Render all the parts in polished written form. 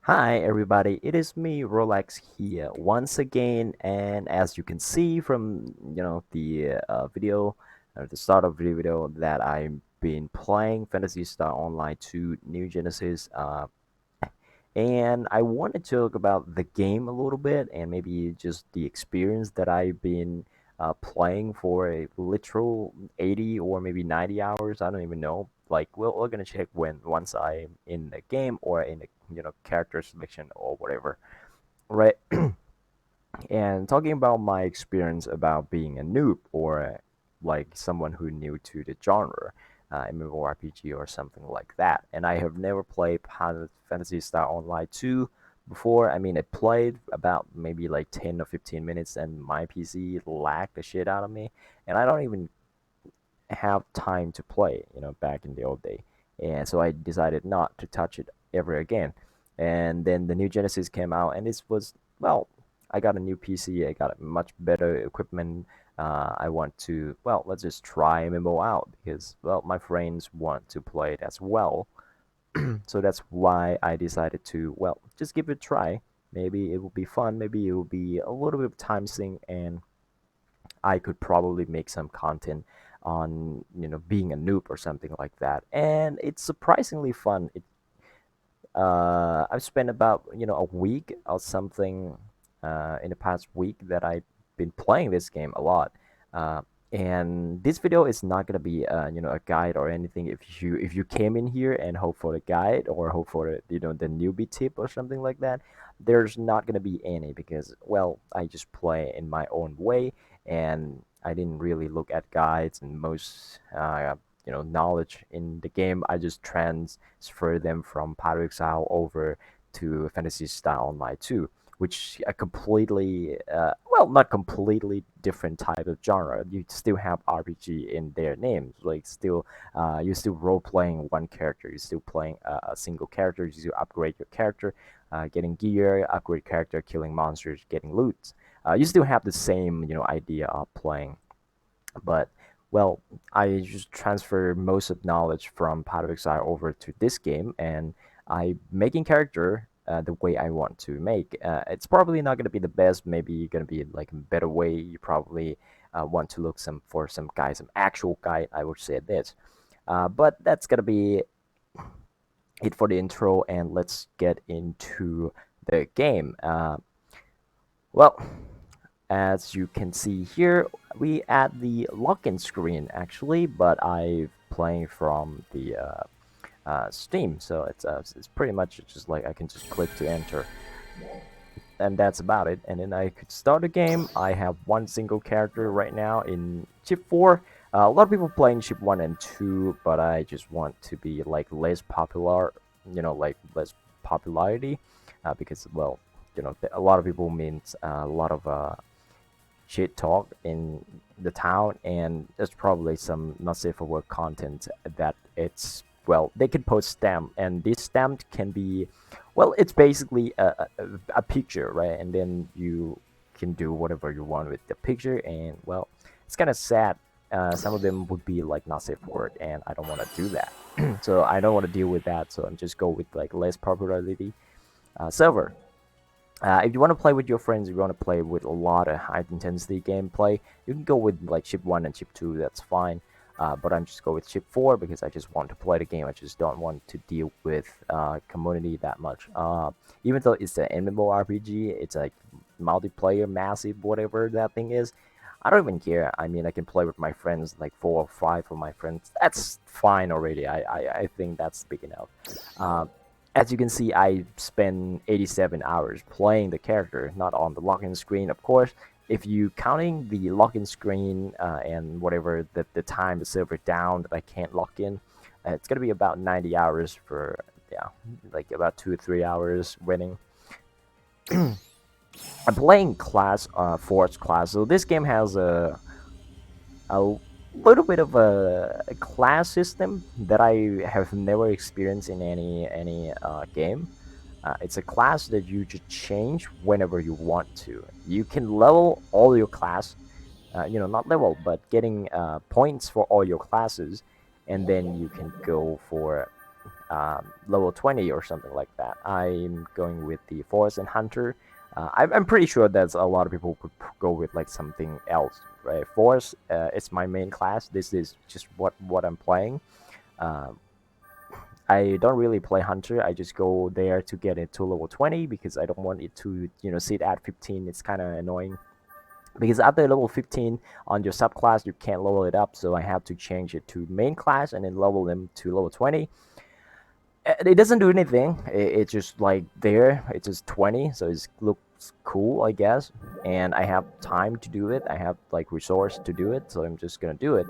Hi everybody, it is me Rolex here once again, and as you can see from the video, the start of the video, that I've been playing Fantasy Star Online 2 New Genesis, and I wanted to talk about the game a little bit and maybe just the experience that I've been playing for a literal 80 or maybe 90 hours. I don't even know. Like, we're gonna check when once I'm in the game or in the character selection or whatever, right? And talking about my experience about being a noob or like someone who new to the genre, MMORPG or something like that. And I have never played Fantasy Star Online 2 before. I mean, I played about maybe like 10 or 15 minutes and my PC lagged the shit out of me. And I don't even have time to play, back in the old day. And so I decided not to touch it ever again. And then the new Genesis came out, and this was, well, I got a new PC, I got much better equipment. I want to, well, let's just try MMO out because, well, my friends want to play it as well. So that's why I decided to, well, just give it a try. Maybe it will be fun, maybe it will be a little bit of time sink, and I could probably make some content on being a noob or something like that. And it's surprisingly fun. I've spent about a week or something in the past week that I've been playing this game a lot. Uh, and this video is not gonna be a guide or anything. If you came in here and hope for the guide or hope for the newbie tip or something like that, there's not gonna be any because, well, I just play in my own way, and I didn't really look at guides and most knowledge in the game. I just transfer them from Pirate Exile over to Fantasy Star Online 2, which a completely well, not completely different type of genre. You still have RPG in their names, like still you're still role playing one character, you're still playing a single character, you still upgrade your character, getting gear, upgrade character, killing monsters, getting loot. You still have the same idea of playing, but, well, I just transfer most of knowledge from Path of Exile over to this game, and I making character the way I want to make. It's probably not gonna be the best. Maybe gonna be like a better way. You probably want to look for some guide, some actual guide. I would say this, but that's gonna be it for the intro, and let's get into the game. Well, as you can see here, we add the login screen actually, but I'm playing from the Steam, so it's pretty much just like I can just click to enter, and that's about it. And then I could start a game. I have one single character right now in chip 4. A lot of people playing chip 1 and 2, but I just want to be like less popular, like less popularity, because, well, a lot of people means a lot of shit talk in the town, and there's probably some not safe for work content that it's, well, they can post stamp, and this stamp can be, well, it's basically a picture, right? And then you can do whatever you want with the picture, and, well, it's kind of sad. Some of them would be like not safe for work, and I don't want to do that. So I don't want to deal with that, so I'm just go with like less popularity server. If you want to play with your friends, if you want to play with a lot of high intensity gameplay, you can go with like chip 1 and chip 2, that's fine. But I'm just go with chip 4 because I just want to play the game. I just don't want to deal with community that much. Even though it's an MMORPG, it's like multiplayer, massive, whatever that thing is. I don't even care. I mean, I can play with my friends, like 4 or 5 of my friends. That's fine already. I think that's big enough. As you can see, I spent 87 hours playing the character, not on the login screen, of course. If you counting the login screen and whatever the time the server down that I can't log in, it's gonna be about 90 hours for, yeah, like about 2 or 3 hours winning. I'm playing class, Force class, so this game has a little bit of a class system that I have never experienced in any game. It's a class that you just change whenever you want to. You can level all your class, not level, but getting points for all your classes, and then you can go for level 20 or something like that. I'm going with the Forest and Hunter. I'm pretty sure that a lot of people would go with like something else, right? Forest, it's my main class. This is just what I'm playing. Uh, I don't really play Hunter. I just go there to get it to level 20 because I don't want it to, sit at 15. It's kind of annoying. Because after level 15 on your subclass, you can't level it up. So I have to change it to main class and then level them to level 20. It doesn't do anything. It's just like there. It's just 20. So it looks cool, I guess. And I have time to do it. I have like resource to do it. So I'm just going to do it.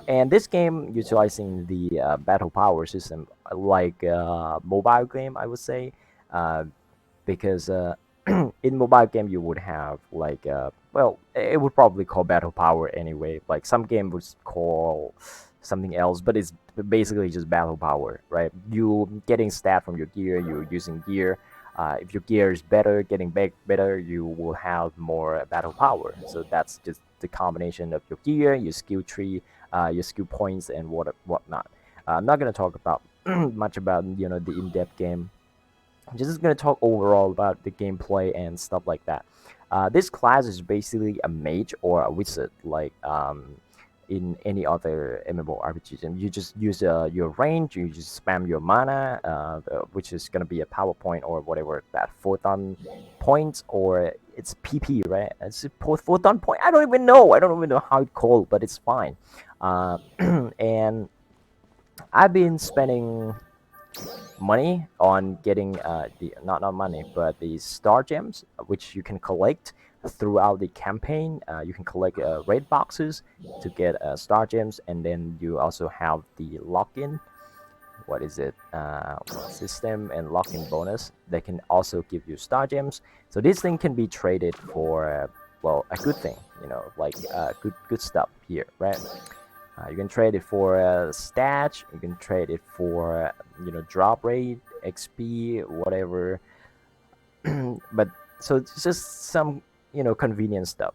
And this game utilizing the battle power system, like mobile game, I would say. Uh, because in mobile game you would have like well, it would probably call battle power anyway. Like some game would call something else, but it's basically just battle power, right? You getting stat from your gear, you're using gear. If your gear is better, getting back better, you will have more battle power. So that's just the combination of your gear, your skill tree, your skill points, and whatnot. I'm not gonna talk about much about the in-depth game. I'm just gonna talk overall about the gameplay and stuff like that. This class is basically a mage or a wizard, like in any other MMORPGs, and you just use your range. You just spam your mana, which is gonna be a PowerPoint or whatever that photon points, or it's PP, right? It's a photon point. I don't even know. I don't even know how it's called, but it's fine. And I've been spending money on getting the not money but the star gems, which you can collect throughout the campaign. You can collect raid boxes to get star gems, and then you also have the lock-in, what is it, system and lock-in bonus that can also give you star gems. So this thing can be traded for well, a good thing, like good stuff here, right? You can trade it for stats. You can trade it for drop rate, XP, whatever. But so it's just some convenient stuff.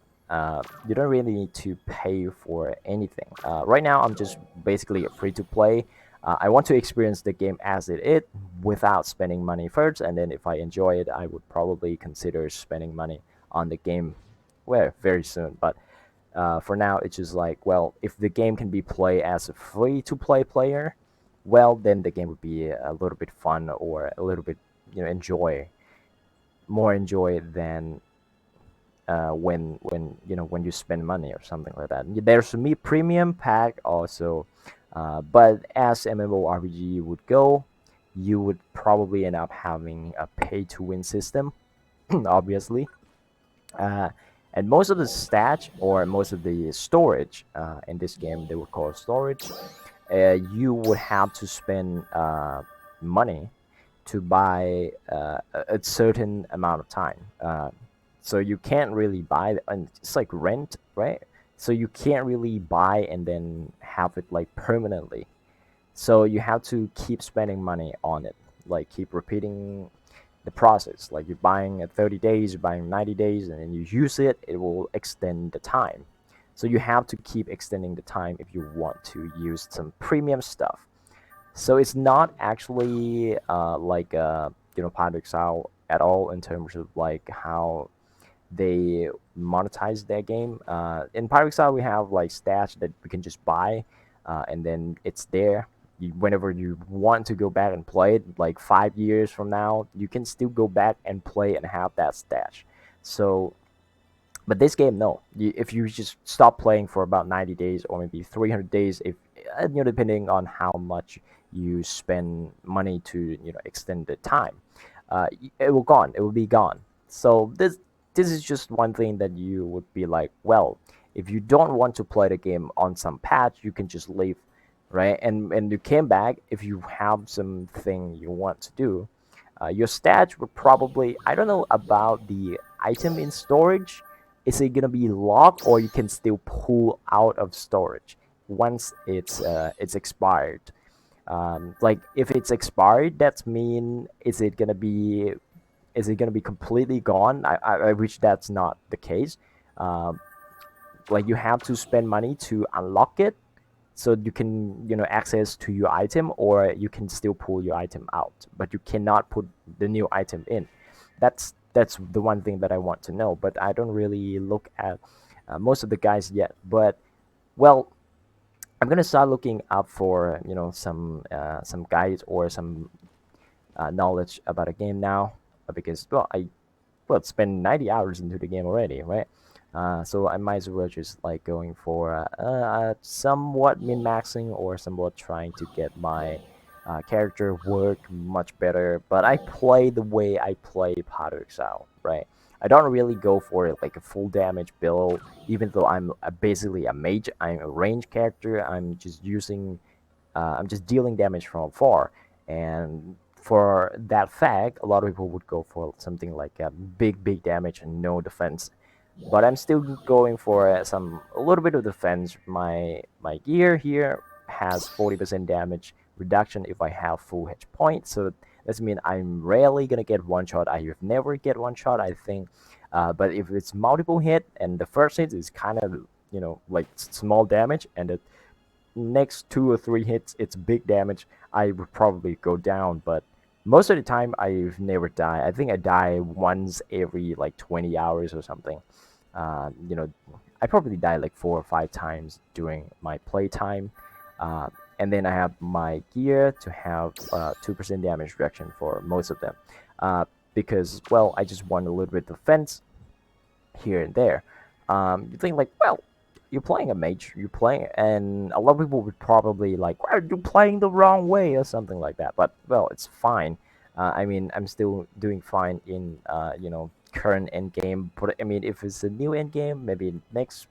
You don't really need to pay for anything. Right now, I'm just basically free to play. I want to experience the game as it is without spending money first, and then if I enjoy it, I would probably consider spending money on the game, well, very soon. But for now, it's just like, well, if the game can be played as a free-to-play player, well, then the game would be a little bit fun, or a little bit, more enjoy than when you spend money or something like that. There's a premium pack also, but as MMORPG would go, you would probably end up having a pay-to-win system, obviously. Uh, and most of the stats, or most of the storage in this game, they would call storage. You would have to spend money to buy a certain amount of time. So you can't really buy, and it's like rent, right? So you can't really buy and then have it like permanently. So you have to keep spending money on it, like keep repeating the process. Like you're buying at 30 days, you're buying 90 days, and then you use it, it will extend the time. So you have to keep extending the time if you want to use some premium stuff. So it's not actually like Pirate Exile at all in terms of like how they monetize their game. In Pirate Exile, we have like stats that we can just buy, and then it's there. Whenever you want to go back and play it, like 5 years from now, you can still go back and play and have that stash. So, but this game, no. If you just stop playing for about 90 days or maybe 300 days, if depending on how much you spend money to extend the time, it will gone. It will be gone. So this is just one thing that you would be like, well, if you don't want to play the game on some patch, you can just leave, right? And you came back, if you have something you want to do, your stats would probably, I don't know about the item in storage. Is it gonna be locked, or you can still pull out of storage once it's expired? Like if it's expired, that's mean is it gonna be completely gone? I wish that's not the case. Like you have to spend money to unlock it. so you can access to your item, or you can still pull your item out, but you cannot put the new item in. That's the one thing that I want to know, but I don't really look at most of the guys yet. But well, I'm gonna start looking up for some guides or some knowledge about a game now, because well I spend 90 hours into the game already, right? So I might as well just like going for somewhat min maxing or somewhat trying to get my character work much better. But I play the way I play Potter Exile, right? I don't really go for like a full damage build, even though I'm basically a mage. I'm a range character. I'm just dealing damage from afar, and for that fact, a lot of people would go for something like a big damage and no defense. But I'm still going for a little bit of defense. My gear here has 40% damage reduction if I have full hit points. So that's mean I'm rarely gonna get one shot. I have never get one shot, I think. But if it's multiple hit and the first hit is kind of like small damage, and the next 2 or 3 hits it's big damage, I would probably go down. But most of the time I've never died. I think I die once every like 20 hours or something. You know, I probably die like 4 or 5 times during my playtime. uh, and then I have my gear to have 2% damage reduction for most of them, because well I just want a little bit of defense here and there. You think like, well, you're playing a mage, you're playing, and a lot of people would probably like, well, you're playing the wrong way or something like that. But well, it's fine. I mean, I'm still doing fine in current end game. But I mean, if it's a new end game, maybe next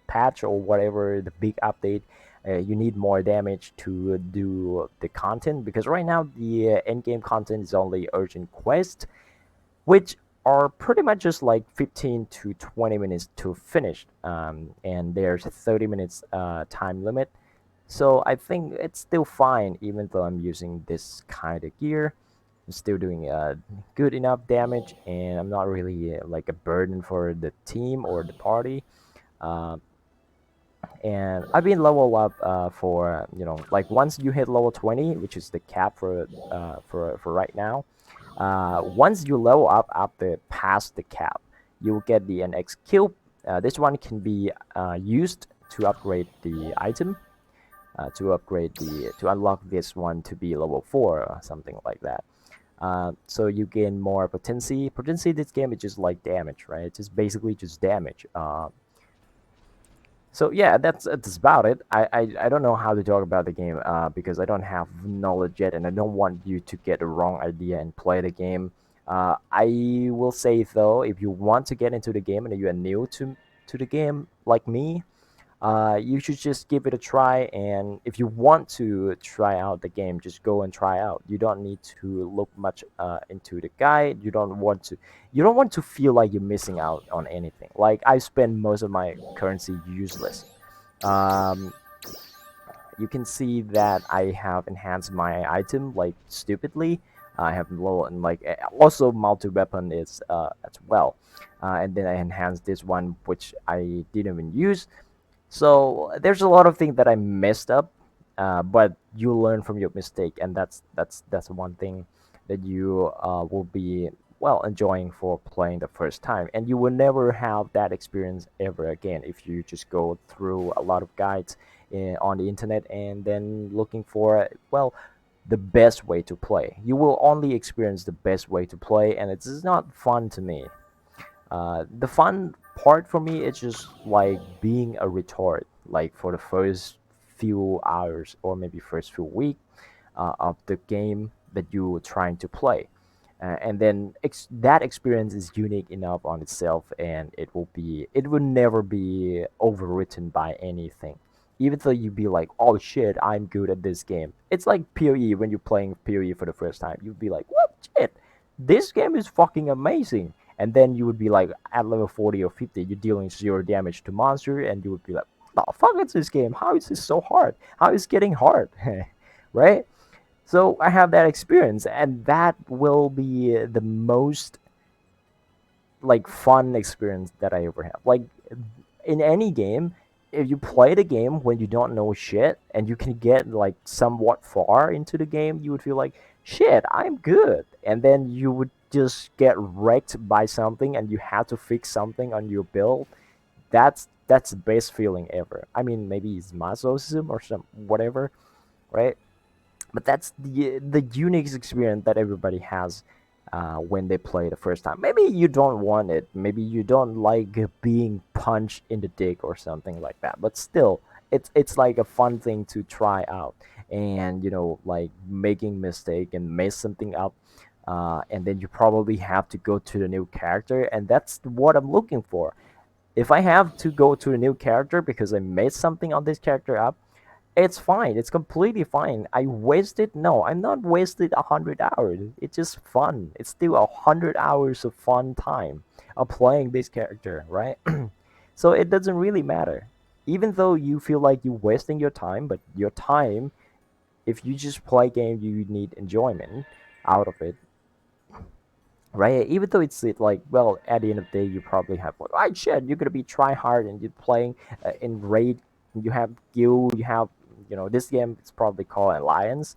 patch or whatever, the big update. You need more damage to do the content, because right now the end game content is only urgent quest, which are pretty much just like 15 to 20 minutes to finish, and there's a 30 minutes time limit. So I think it's still fine, even though I'm using this kind of gear. I'm still doing good enough damage, and I'm not really like a burden for the team or the party. uh, and I've been level up for like once you hit level 20, which is the cap for right now. Once you level up after past the cap, you will get the NX cube. This one can be used to upgrade the item, to unlock this one to be level 4 or something like that. So you gain more potency. Potency this game is just like damage, right? It's just basically just damage. So yeah, that's about it. I don't know how to talk about the game because I don't have knowledge yet, and I don't want you to get a wrong idea and play the game. I will say though, if you want to get into the game and you are new to the game like me, you should just give it a try. And if you want to try out the game, just go and try out. You don't need to look much into the guide. You don't want to feel like you're missing out on anything. Like I spend most of my currency useless. um, you can see that I have enhanced my item like stupidly. I have low and like also multi weapon is as well, and then I enhanced this one which I didn't even use. So there's a lot of things that I messed up, but you learn from your mistake, and that's one thing that you will be well enjoying for playing the first time, and you will never have that experience ever again if you just go through a lot of guides on the internet and then looking for well the best way to play. You will only experience the best way to play, and it's not fun to me. The fun part for me is just like being a retard, like for the first few hours or maybe first few week of the game that you're trying to play. And then that experience is unique enough on itself, and it will never be overwritten by anything. Even though you be like, oh shit, I'm good at this game. It's like PoE when you're playing PoE for the first time. You'd be like, what shit? This game is fucking amazing. And then you would be like at level 40 or 50, you're dealing 0 damage to monster, and you would be like, the fuck is this game? How is this so hard? How is it getting hard? Right? So I have that experience, and that will be the most like fun experience that I ever have. Like in any game, if you play the game when you don't know shit and you can get like somewhat far into the game, you would feel like shit, I'm good, and then you would just get wrecked by something and you have to fix something on your build. That's the best feeling ever. I mean, maybe it's masochism or some whatever, right? But that's the unique experience that everybody has when they play the first time. Maybe you don't want it. Maybe you don't like being punched in the dick or something like that. But still, it's like a fun thing to try out, and like making mistake and mess something up. And then you probably have to go to the new character, and that's what I'm looking for. If I have to go to a new character because I made something on this character up, it's fine. It's completely fine. I wasted. No, I'm not wasted 100 hours. It's just fun. It's still 100 hours of fun time of playing this character, right? So it doesn't really matter. Even though you feel like you're wasting your time, but your time, if you just play game, you need enjoyment out of it, right? Even though like, well, at the end of the day, you probably have like, right, shit, you're gonna be try hard and you're playing in raid. You have guild, you have, this game it's probably called Alliance.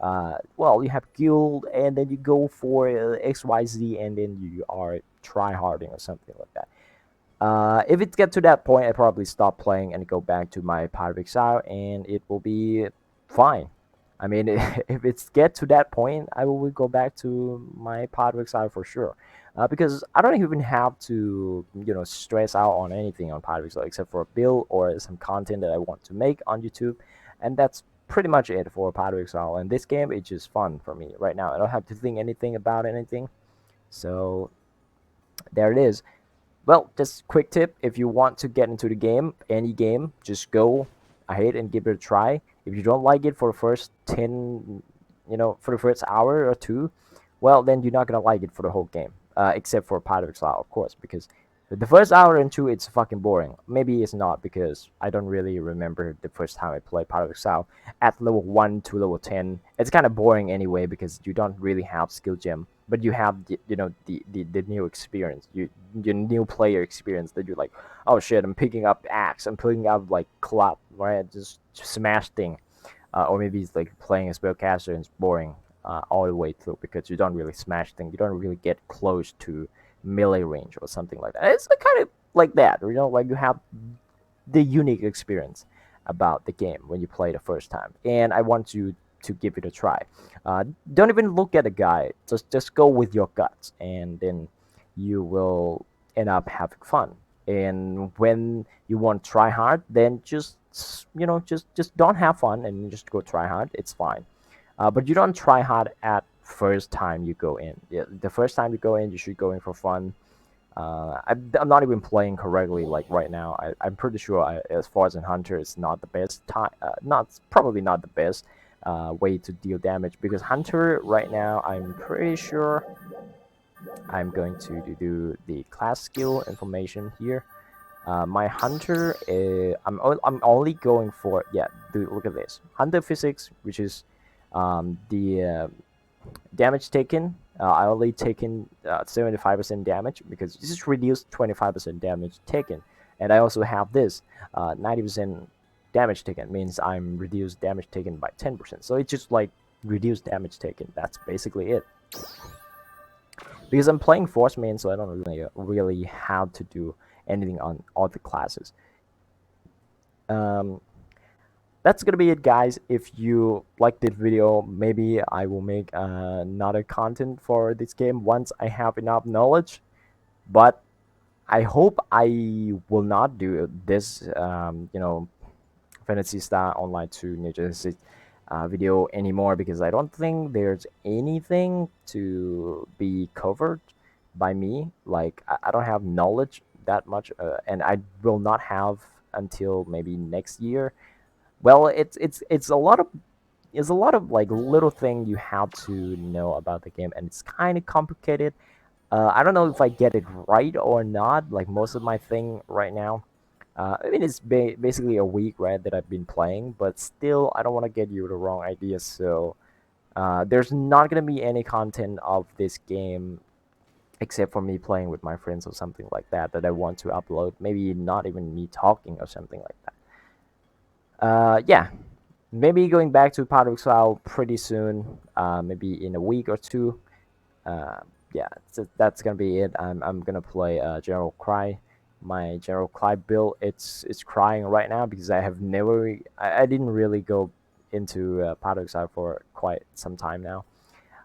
Well, you have guild, and then you go for XYZ, and then you are try harding or something like that. If it get to that point, I probably stop playing and go back to my Path of Exile, and it will be fine. I mean, if it's get to that point, I will go back to my Path of Exile for sure. Because I don't even have to, stress out on anything on Path of Exile except for a build or some content that I want to make on YouTube, and that's pretty much it for Path of Exile. And this game, it's just fun for me right now. I don't have to think anything about anything, so there it is. Well, just quick tip: if you want to get into the game, any game, just go ahead and give it a try. If you don't like it for the first 10, for the first hour or two, well, then you're not gonna like it for the whole game, except for Path of Exile, of course, because the first hour and two, it's fucking boring. Maybe it's not, because I don't really remember the first time I played Path of Exile at level 1 to level 10. It's kind of boring anyway, because you don't really have skill gem, but you have the new experience, your new player experience, that you're like, oh shit, I'm picking up axe, I'm picking up like club, right? Just smash thing. Or maybe it's like playing a spellcaster and it's boring all the way through, because you don't really smash things, you don't really get close to melee range or something like that. It's kind of like that, like you have the unique experience about the game when you play the first time. And I want you to give it a try. Don't even look at the guide. Just go with your guts, and then you will end up having fun. And when you want to try hard, then just don't have fun and just go try hard. It's fine. But you don't try hard at first time you go in. Yeah, the first time you go in, you should go in for fun. I'm not even playing correctly like right now. I'm pretty sure as far as in Hunter, it's not the best time. Probably not the best way to deal damage, because Hunter right now, I'm pretty sure I'm going to do the class skill information here. My Hunter, I'm only going for, yeah. Look at this Hunter physics, which is the damage taken. I only taken 75% damage, because this is reduced 25% damage taken, and I also have this 90% damage taken, means I'm reduced damage taken by 10%. So it's just like reduced damage taken. That's basically it. Because I'm playing force main, so I don't really have to do anything on all the classes. That's gonna be it, guys. If you like this video, maybe I will make another content for this game once I have enough knowledge, but I hope I will not do this Fantasy Star Online 2 New Genesis video anymore, because I don't think there's anything to be covered by me. Like, I don't have knowledge that much, and I will not have until maybe next year. Well, it's a lot of like little thing you have to know about the game, and it's kind of complicated. I don't know if I get it right or not. Like most of my thing right now, I mean, it's basically a week, right, that I've been playing, but still, I don't want to get you the wrong idea. So there's not gonna be any content of this game except for me playing with my friends or something like that I want to upload. Maybe not even me talking or something like that. Yeah, maybe going back to Paradoxal pretty soon. Maybe in a week or two. Uh, yeah, so that's gonna be it. I'm gonna play General Cry. My General Cry build it's crying right now because I have never I didn't really go into Paradoxal for quite some time now.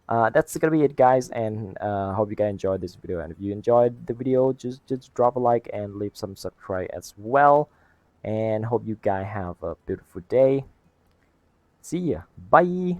That's gonna be it, guys, and hope you guys enjoyed this video. And if you enjoyed the video, just drop a like and leave some subscribe as well. And hope you guys have a beautiful day. See ya. Bye.